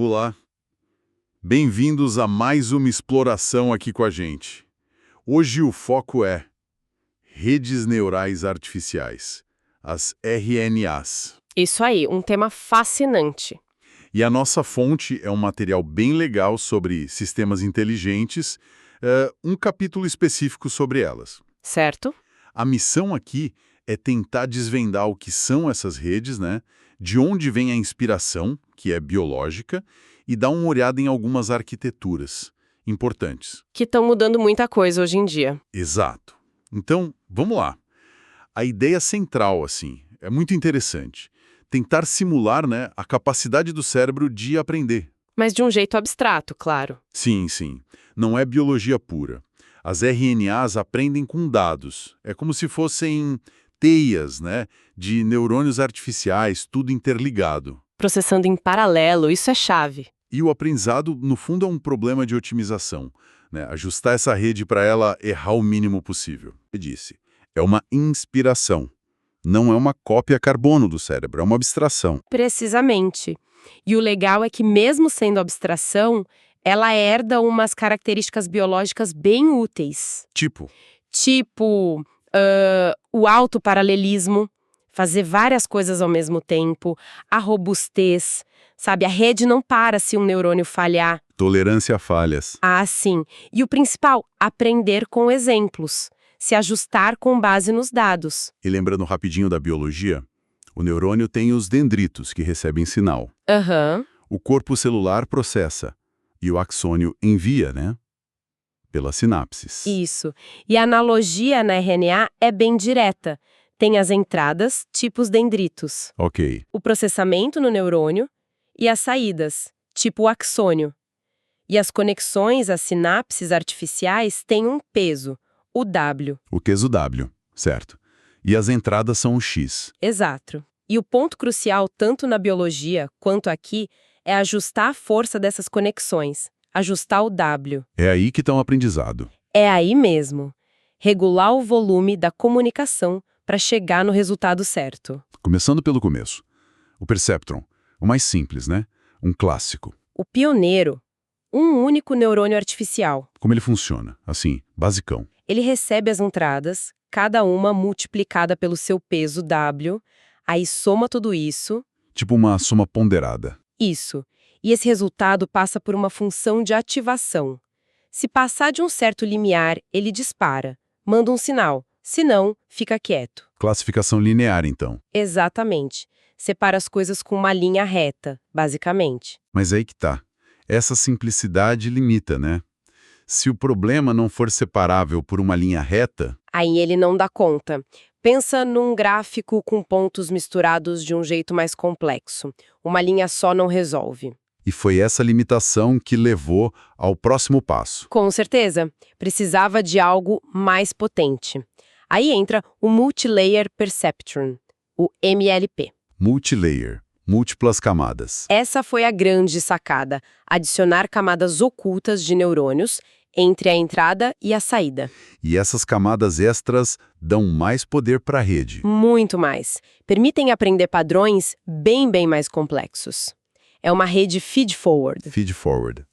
Olá, bem-vindos a mais uma exploração aqui com a gente. Hoje o foco é redes neurais artificiais, as RNAs. Isso aí, um tema fascinante, E a nossa fonte é um material bem legal sobre sistemas inteligentes, um capítulo específico sobre elas. certo? A missão aqui é tentar desvendar o que são essas redes, né? De onde vem a inspiração, que é biológica, e dar uma olhada em algumas arquiteturas importantes. Que estão mudando muita coisa hoje em dia. Exato. Então, vamos lá. A ideia central, assim, é muito interessante. Tentar simular, né, a capacidade do cérebro de aprender. Mas de um jeito abstrato, claro. Sim, sim. Não é biologia pura. As RNAs aprendem com dados. É como se fossem teias, né, de neurônios artificiais, tudo interligado. Processando em paralelo, isso é chave. E o aprendizado, no fundo, é um problema de otimização, né? Ajustar essa rede para ela errar o mínimo possível. Eu disse, é uma inspiração. Não é uma cópia carbono do cérebro, é uma abstração. Precisamente. E o legal é que, mesmo sendo abstração, ela herda umas características biológicas bem úteis. Tipo, o autoparalelismo, fazer várias coisas ao mesmo tempo, a robustez, sabe? A rede não para se um neurônio falhar. Tolerância a falhas. Ah, sim. E o principal, aprender com exemplos, se ajustar com base nos dados. E lembrando rapidinho da biologia, o neurônio tem os dendritos, que recebem sinal. Aham. O corpo celular processa, e o axônio envia, né? Pelas sinapses. Isso. E a analogia na RNA é bem direta. Tem as entradas, tipo os dendritos, Ok. o processamento no neurônio e as saídas, tipo o axônio. E as conexões às sinapses artificiais têm um peso, o W. O queso W, certo. E as entradas são o X. Exato. E o ponto crucial, tanto na biologia quanto aqui, é ajustar a força dessas conexões, ajustar o W. É aí que está o aprendizado. É aí mesmo. Regular o volume da comunicação para chegar no resultado certo. Começando pelo começo. O perceptron, o mais simples, né? Um clássico. O pioneiro, um único neurônio artificial. Como ele funciona? Assim, basicão. Ele recebe as entradas, cada uma multiplicada pelo seu peso W, aí soma tudo isso, Tipo uma soma ponderada. isso. E esse resultado passa por uma função de ativação. Se passar de um certo limiar, ele dispara, manda um sinal. Se não, fica quieto. Classificação linear, então. Exatamente. Separa as coisas com uma linha reta, basicamente. Mas aí que tá. Essa simplicidade limita, né? Se o problema não for separável por uma linha reta, Aí ele não dá conta. Pensa num gráfico com pontos misturados de um jeito mais complexo. Uma linha só não resolve. e foi essa limitação que levou ao próximo passo. Com certeza, precisava de algo mais potente. Aí entra o Multilayer Perceptron, o MLP. Multilayer, múltiplas camadas. Essa foi a grande sacada, adicionar camadas ocultas de neurônios entre a entrada e a saída. E essas camadas extras dão mais poder para a rede. Muito mais. Permitem aprender padrões bem mais complexos. É uma rede feed-forward. Feed forward.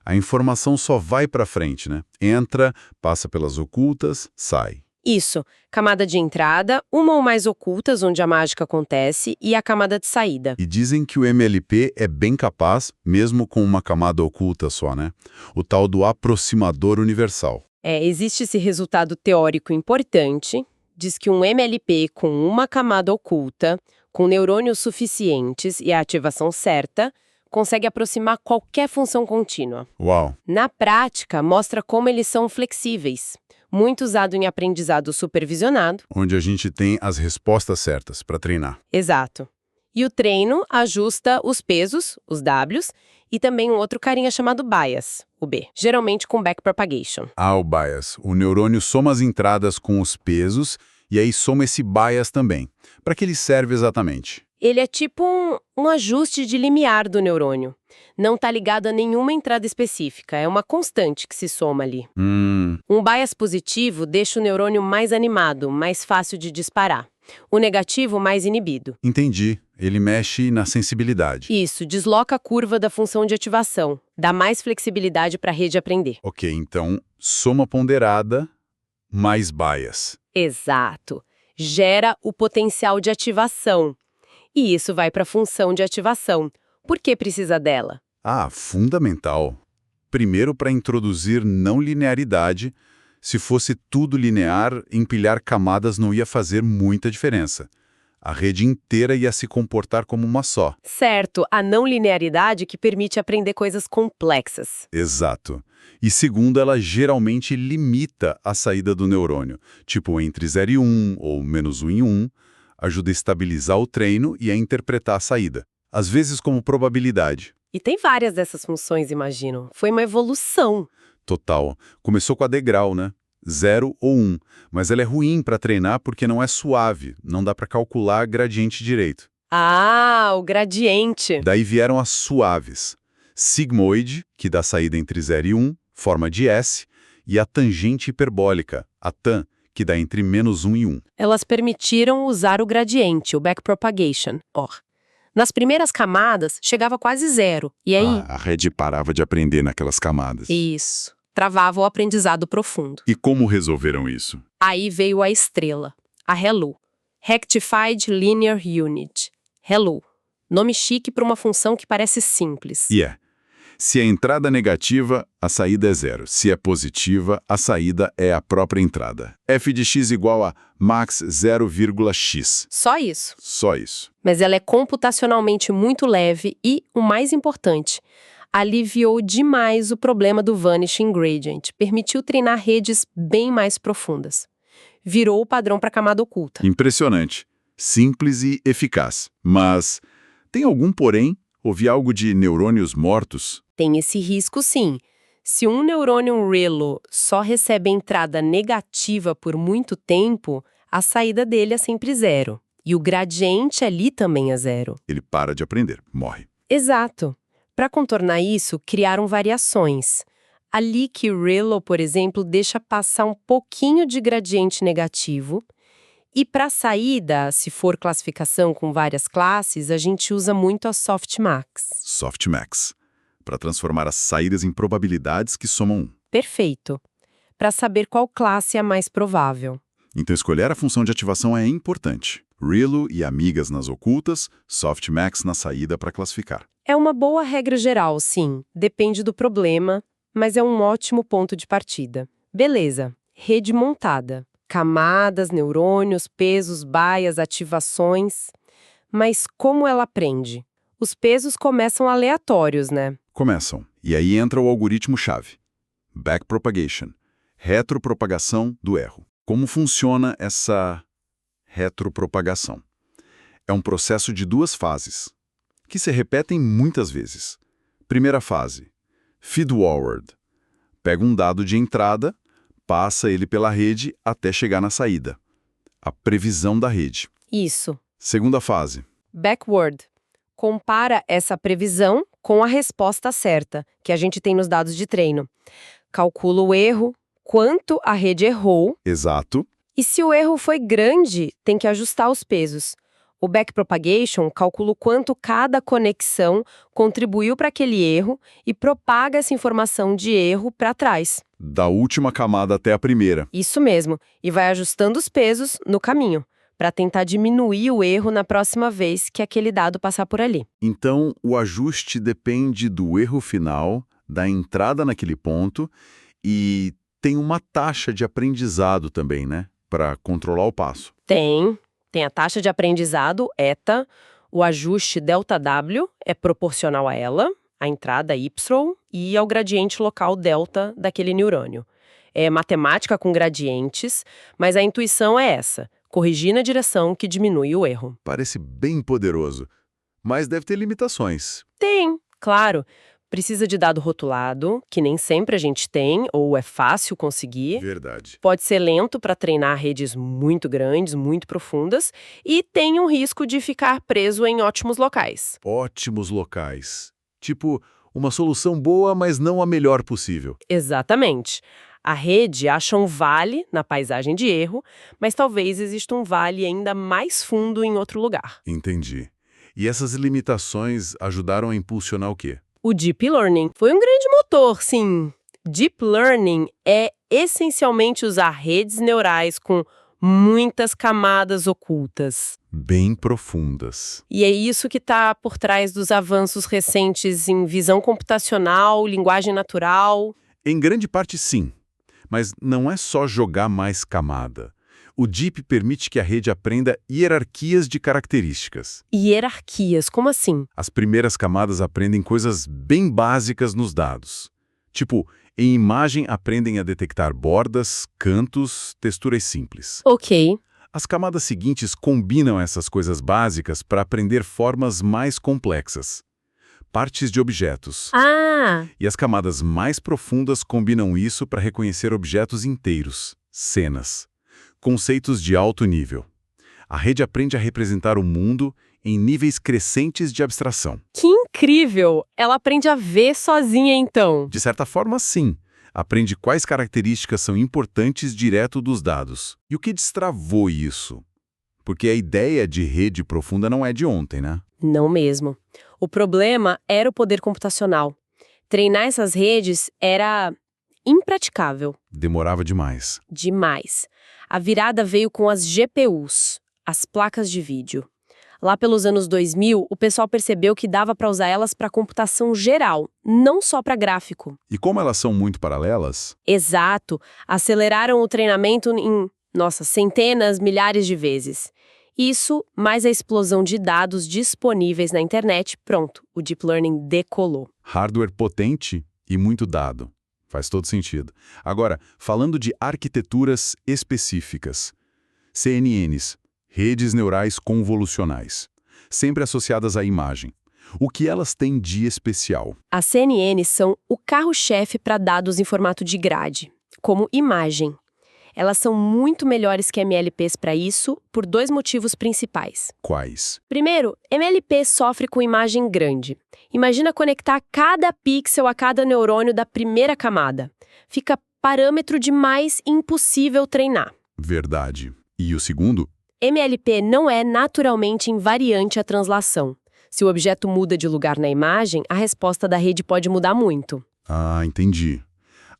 A informação só vai para frente, né? Entra, passa pelas ocultas, sai. Isso, camada de entrada, uma ou mais ocultas onde a mágica acontece e a camada de saída. E dizem que o MLP é bem capaz, mesmo com uma camada oculta só, né? O tal do aproximador universal. Existe esse resultado teórico importante, diz que um MLP com uma camada oculta, com neurônios suficientes e a ativação certa, consegue aproximar qualquer função contínua. Uau! Na prática, mostra como eles são flexíveis, muito usado em aprendizado supervisionado. Onde a gente tem as respostas certas para treinar. Exato. E o treino ajusta os pesos, os Ws, e também um outro carinha chamado bias, o B, geralmente com backpropagation. Ah, o bias. O neurônio soma as entradas com os pesos e aí soma esse bias também. Para que ele serve exatamente? Ele é tipo um ajuste de limiar do neurônio. Não está ligado a nenhuma entrada específica, é uma constante que se soma ali. Um bias positivo deixa o neurônio mais animado, mais fácil de disparar. O negativo mais inibido. Entendi. Ele mexe na sensibilidade. Isso, desloca a curva da função de ativação, dá mais flexibilidade para a rede aprender. Ok, então, soma ponderada mais bias. Exato. Gera o potencial de ativação. E isso vai para a função de ativação. Por que precisa dela? Ah, fundamental. Primeiro, para introduzir não linearidade. Se fosse tudo linear, empilhar camadas não ia fazer muita diferença. A rede inteira ia se comportar como uma só. Certo, a não linearidade que permite aprender coisas complexas. Exato. E segundo, ela geralmente limita a saída do neurônio, tipo entre 0 e 1 ou -1 em 1, ajuda a estabilizar o treino e a interpretar a saída, às vezes como probabilidade. E tem várias dessas funções, imagino. Foi uma evolução. Total. Começou com a degrau, né? 0 ou 1, mas ela é ruim para treinar porque não é suave, não dá para calcular gradiente direito. Ah, o gradiente. Daí vieram as suaves. Sigmoide, que dá saída entre 0 e 1, forma de S, e a tangente hiperbólica, a tan, que dá entre -1 e 1. Elas permitiram usar o gradiente, o backpropagation, OR. Nas primeiras camadas, chegava quase 0. E aí? A rede parava de aprender naquelas camadas. Isso. Travava o aprendizado profundo. E como resolveram isso? Aí veio a estrela, a HELO. Rectified Linear Unit. HELO. Nome chique para uma função que parece simples. Se a entrada é negativa, a saída é 0. Se é positiva, a saída é a própria entrada. F de x igual a max 0,x. Só isso. Só isso. Mas ela é computacionalmente muito leve e, o mais importante, aliviou demais o problema do Vanishing Gradient, permitiu treinar redes bem mais profundas. Virou o padrão para a camada oculta. Impressionante. Simples e eficaz. Mas tem algum porém? Ouvi algo de neurônios mortos? Tem esse risco, sim. Se um neurônio ReLO só recebe entrada negativa por muito tempo, a saída dele é sempre 0. E o gradiente ali também é 0. Ele para de aprender, morre. Exato. Para contornar isso, criaram variações. A Leaky ReLO, por exemplo, deixa passar um pouquinho de gradiente negativo. E para a saída, se for classificação com várias classes, a gente usa muito a Softmax. Softmax. Para transformar as saídas em probabilidades que somam 1. Perfeito. Para saber qual classe é a mais provável. Então escolher a função de ativação é importante. ReLO e amigas nas ocultas, Softmax na saída para classificar. É uma boa regra geral, sim. Depende do problema, mas é um ótimo ponto de partida. Beleza. Rede montada. Camadas, neurônios, pesos, baias, ativações. Mas como ela aprende? Os pesos começam aleatórios, né? Começam. E aí entra o algoritmo-chave. Backpropagation. Retropropagação do erro. Como funciona essa retropropagação? É um processo de 2 fases, que se repetem muitas vezes. Primeira fase, feedforward. Pega um dado de entrada, passa ele pela rede até chegar na saída. A previsão da rede. Isso. Segunda fase. Backward. Compara essa previsão com a resposta certa, que a gente tem nos dados de treino. Calcula o erro, quanto a rede errou. Exato. E se o erro foi grande, tem que ajustar os pesos. O backpropagation calcula o quanto cada conexão contribuiu para aquele erro e propaga essa informação de erro para trás. Da última camada até a primeira. Isso mesmo. E vai ajustando os pesos no caminho, para tentar diminuir o erro na próxima vez que aquele dado passar por ali. Então, o ajuste depende do erro final, da entrada naquele ponto e tem uma taxa de aprendizado também, né? Para controlar o passo. Tem a taxa de aprendizado, eta, o ajuste ΔW é proporcional a ela, a entrada Y, e ao gradiente local delta daquele neurônio. É matemática com gradientes, mas a intuição é essa, corrigir na direção que diminui o erro. Parece bem poderoso, mas deve ter limitações. Tem, claro. Precisa de dado rotulado, que nem sempre a gente tem, ou é fácil conseguir. Verdade. Pode ser lento para treinar redes muito grandes, muito profundas, e tem um risco de ficar preso em ótimos locais. Ótimos locais. Tipo, uma solução boa, mas não a melhor possível. Exatamente. A rede acha um vale na paisagem de erro, mas talvez exista um vale ainda mais fundo em outro lugar. Entendi. E essas limitações ajudaram a impulsionar o quê? O Deep Learning foi um grande motor, sim. Deep Learning é essencialmente usar redes neurais com muitas camadas ocultas. Bem profundas. E é isso que está por trás dos avanços recentes em visão computacional, linguagem natural. Em grande parte, sim. Mas não é só jogar mais camada. O Deep permite que a rede aprenda hierarquias de características. Hierarquias, como assim? As primeiras camadas aprendem coisas bem básicas nos dados. Tipo, em imagem aprendem a detectar bordas, cantos, texturas simples. Ok. As camadas seguintes combinam essas coisas básicas para aprender formas mais complexas. Partes de objetos. Ah, E as camadas mais profundas combinam isso para reconhecer objetos inteiros, cenas, conceitos de alto nível. A rede aprende a representar o mundo em níveis crescentes de abstração. que incrível! Ela aprende a ver sozinha, então. De certa forma, sim. Aprende quais características são importantes direto dos dados. E o que destravou isso? Porque a ideia de rede profunda não é de ontem, né? Não mesmo. O problema era o poder computacional. Treinar essas redes era impraticável. Demorava demais. Demais. A virada veio com as GPUs, as placas de vídeo. Lá pelos anos 2000, o pessoal percebeu que dava para usar elas para computação geral, não só para gráfico. E como elas são muito paralelas, Exato. Aceleraram o treinamento em, centenas, milhares de vezes. Isso, mais a explosão de dados disponíveis na internet, pronto, o Deep Learning decolou. hardware potente e muito dado. Faz todo sentido. Agora, falando de arquiteturas específicas. CNNs, redes neurais convolucionais, sempre associadas à imagem. O que elas têm de especial? As CNNs são o carro-chefe para dados em formato de grade, como imagem. Elas são muito melhores que MLPs para isso, por dois motivos principais. Quais? Primeiro, MLP sofre com imagem grande. Imagina conectar cada pixel a cada neurônio da primeira camada. Fica parâmetro demais e impossível treinar. Verdade. E o segundo? MLP não é naturalmente invariante à translação. Se o objeto muda de lugar na imagem, a resposta da rede pode mudar muito. Ah, entendi.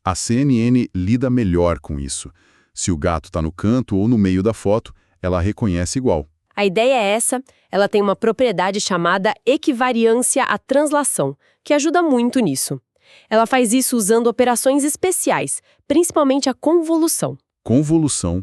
A CNN lida melhor com isso. Se o gato está no canto ou no meio da foto, ela reconhece igual. A ideia é essa, ela tem uma propriedade chamada equivariância à translação, que ajuda muito nisso. Ela faz isso usando operações especiais, principalmente a convolução. Convolução.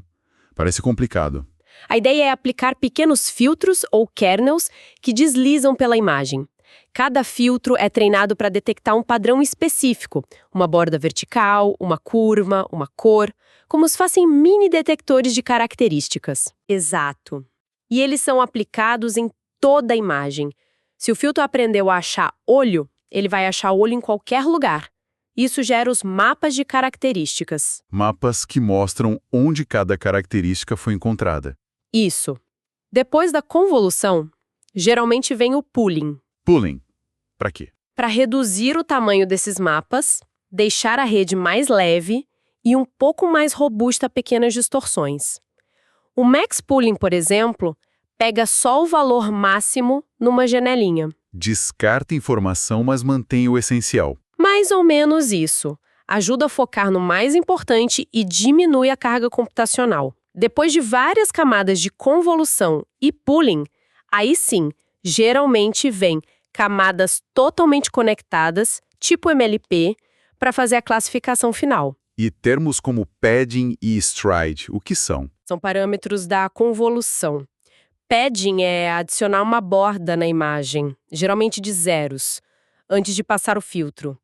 Parece complicado. A ideia é aplicar pequenos filtros ou kernels que deslizam pela imagem. Cada filtro é treinado para detectar um padrão específico, uma borda vertical, uma curva, uma cor, como se fossem mini detectores de características. Exato. E eles são aplicados em toda a imagem. Se o filtro aprendeu a achar olho, ele vai achar olho em qualquer lugar. Isso gera os mapas de características. Mapas que mostram onde cada característica foi encontrada. Isso. Depois da convolução, geralmente vem o pooling. Pooling. Para quê? Para reduzir o tamanho desses mapas, deixar a rede mais leve e um pouco mais robusta a pequenas distorções. O max pooling, por exemplo, pega só o valor máximo numa janelinha. Descarta informação, mas mantém o essencial. Mais ou menos isso. Ajuda a focar no mais importante e diminui a carga computacional. Depois de várias camadas de convolução e pooling, aí sim, geralmente vem camadas totalmente conectadas, tipo MLP, para fazer a classificação final. E termos como padding e stride, o que são? São parâmetros da convolução. Padding é adicionar uma borda na imagem, geralmente de zeros, antes de passar o filtro.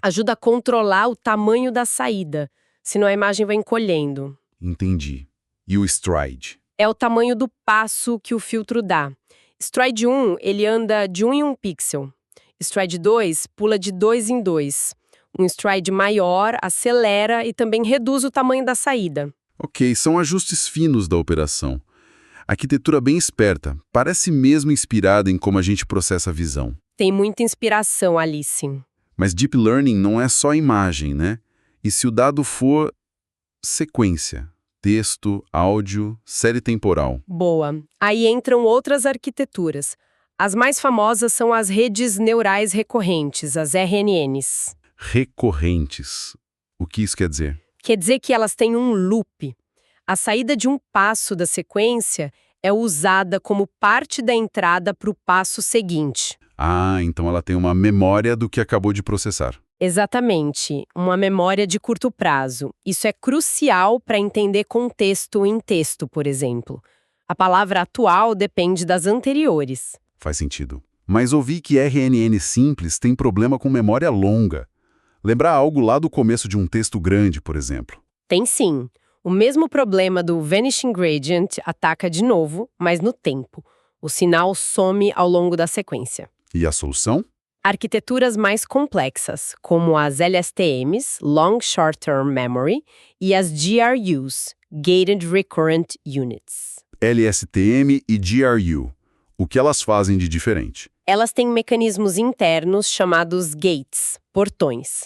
Ajuda a controlar o tamanho da saída, senão a imagem vai encolhendo. Entendi. E o stride? É o tamanho do passo que o filtro dá. Stride 1, ele anda de 1 em 1 pixel. Stride 2, pula de 2 em 2. Um stride maior acelera e também reduz o tamanho da saída. Ok, são ajustes finos da operação. Arquitetura bem esperta, parece mesmo inspirada em como a gente processa a visão. Tem muita inspiração ali, sim. Mas Deep Learning não é só imagem, né? E se o dado for sequência, texto, áudio, série temporal? Boa. Aí entram outras arquiteturas. As mais famosas são as redes neurais recorrentes, as RNNs. Recorrentes. O que isso quer dizer? Quer dizer que elas têm um loop. A saída de um passo da sequência é usada como parte da entrada para o passo seguinte. Ah, então ela tem uma memória do que acabou de processar. Exatamente, uma memória de curto prazo. Isso é crucial para entender contexto em texto, por exemplo. A palavra atual depende das anteriores. Faz sentido. Mas ouvi que RNN simples tem problema com memória longa. Lembrar algo lá do começo de um texto grande, por exemplo. Tem sim. O mesmo problema do Vanishing Gradient ataca de novo, mas no tempo. O sinal some ao longo da sequência. E a solução? Arquiteturas mais complexas, como as LSTMs, Long Short Term Memory, e as GRUs, Gated Recurrent Units. LSTM e GRU. O que elas fazem de diferente? Elas têm mecanismos internos chamados gates, portões.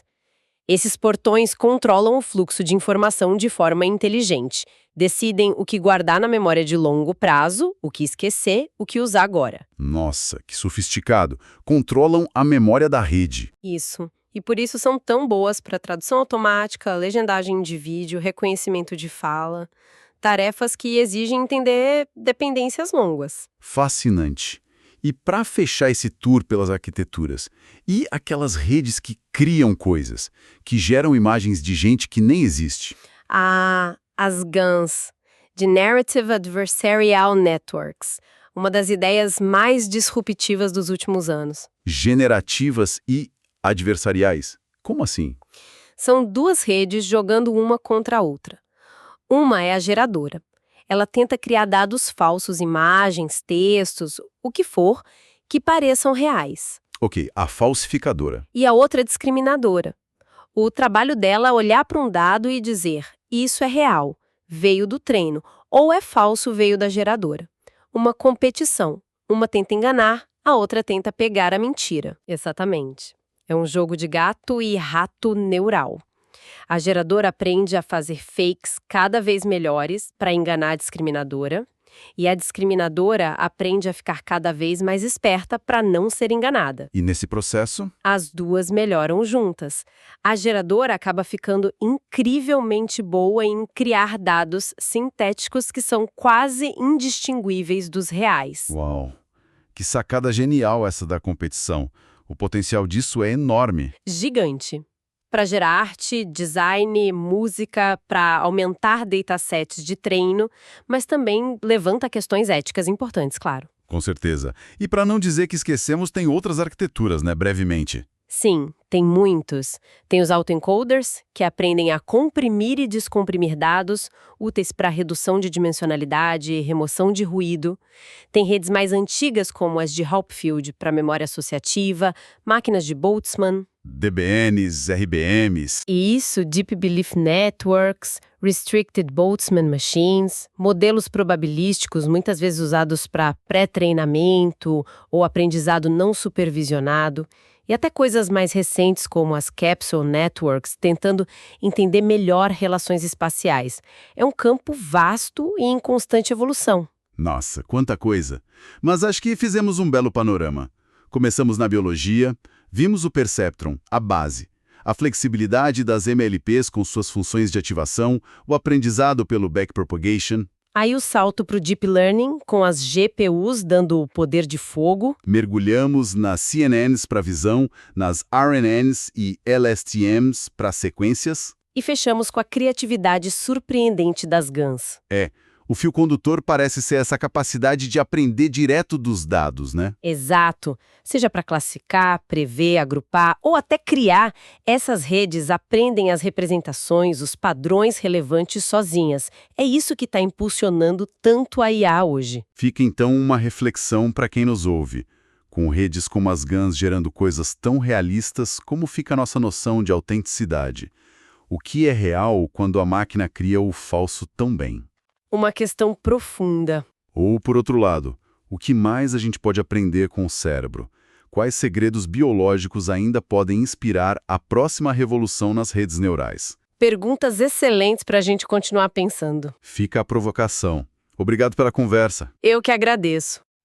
Esses portões controlam o fluxo de informação de forma inteligente, decidem o que guardar na memória de longo prazo, o que esquecer, o que usar agora. Nossa, que sofisticado. Controlam a memória da rede. Isso. E por isso são tão boas para tradução automática, legendagem de vídeo, reconhecimento de fala, tarefas que exigem entender dependências longas. Fascinante. E para fechar esse tour pelas arquiteturas, e aquelas redes que criam coisas, que geram imagens de gente que nem existe? As GANs, Generative Adversarial Networks, uma das ideias mais disruptivas dos últimos anos. Generativas e adversariais? Como assim? São duas redes jogando uma contra a outra. Uma é a geradora. Ela tenta criar dados falsos, imagens, textos, o que for, que pareçam reais. Ok, a falsificadora. E a outra é discriminadora. O trabalho dela é olhar para um dado e dizer: isso é real, veio do treino, ou é falso, veio da geradora. Uma competição. Uma tenta enganar, a outra tenta pegar a mentira. Exatamente. É um jogo de gato e rato neural. A geradora aprende a fazer fakes cada vez melhores para enganar a discriminadora, e a discriminadora aprende a ficar cada vez mais esperta para não ser enganada. E nesse processo? As duas melhoram juntas. A geradora acaba ficando incrivelmente boa em criar dados sintéticos que são quase indistinguíveis dos reais. Uau! Que sacada genial essa da competição. O potencial disso é enorme. Gigante. Para gerar arte, design, música, para aumentar datasets de treino, mas também levanta questões éticas importantes, claro. Com certeza. E para não dizer que esquecemos, tem outras arquiteturas, né? Brevemente. Sim, tem muitos. Tem os autoencoders, que aprendem a comprimir e descomprimir dados, úteis para redução de dimensionalidade e remoção de ruído. Tem redes mais antigas, como as de Hopfield, para memória associativa, máquinas de Boltzmann. DBNs, RBMs. E isso, Deep Belief Networks, Restricted Boltzmann Machines, modelos probabilísticos muitas vezes usados para pré-treinamento ou aprendizado não supervisionado, e até coisas mais recentes como as Capsule Networks, tentando entender melhor relações espaciais. É um campo vasto e em constante evolução. Nossa, quanta coisa! Mas acho que fizemos um belo panorama. Começamos na biologia, vimos o perceptron, a base, a flexibilidade das MLPs com suas funções de ativação, o aprendizado pelo backpropagation. Aí o salto para o Deep Learning, com as GPUs dando o poder de fogo. Mergulhamos nas CNNs para visão, nas RNNs e LSTMs para sequências. E fechamos com a criatividade surpreendente das GANs. O fio condutor parece ser essa capacidade de aprender direto dos dados, né? Exato. Seja para classificar, prever, agrupar ou até criar, essas redes aprendem as representações, os padrões relevantes sozinhas. É isso que está impulsionando tanto a IA hoje. Fica então uma reflexão para quem nos ouve. Com redes como as GANs gerando coisas tão realistas, como fica a nossa noção de autenticidade? O que é real quando a máquina cria o falso tão bem? Uma questão profunda. Ou, por outro lado, o que mais a gente pode aprender com o cérebro? Quais segredos biológicos ainda podem inspirar a próxima revolução nas redes neurais? Perguntas excelentes para a gente continuar pensando. Fica a provocação. Obrigado pela conversa. Eu que agradeço.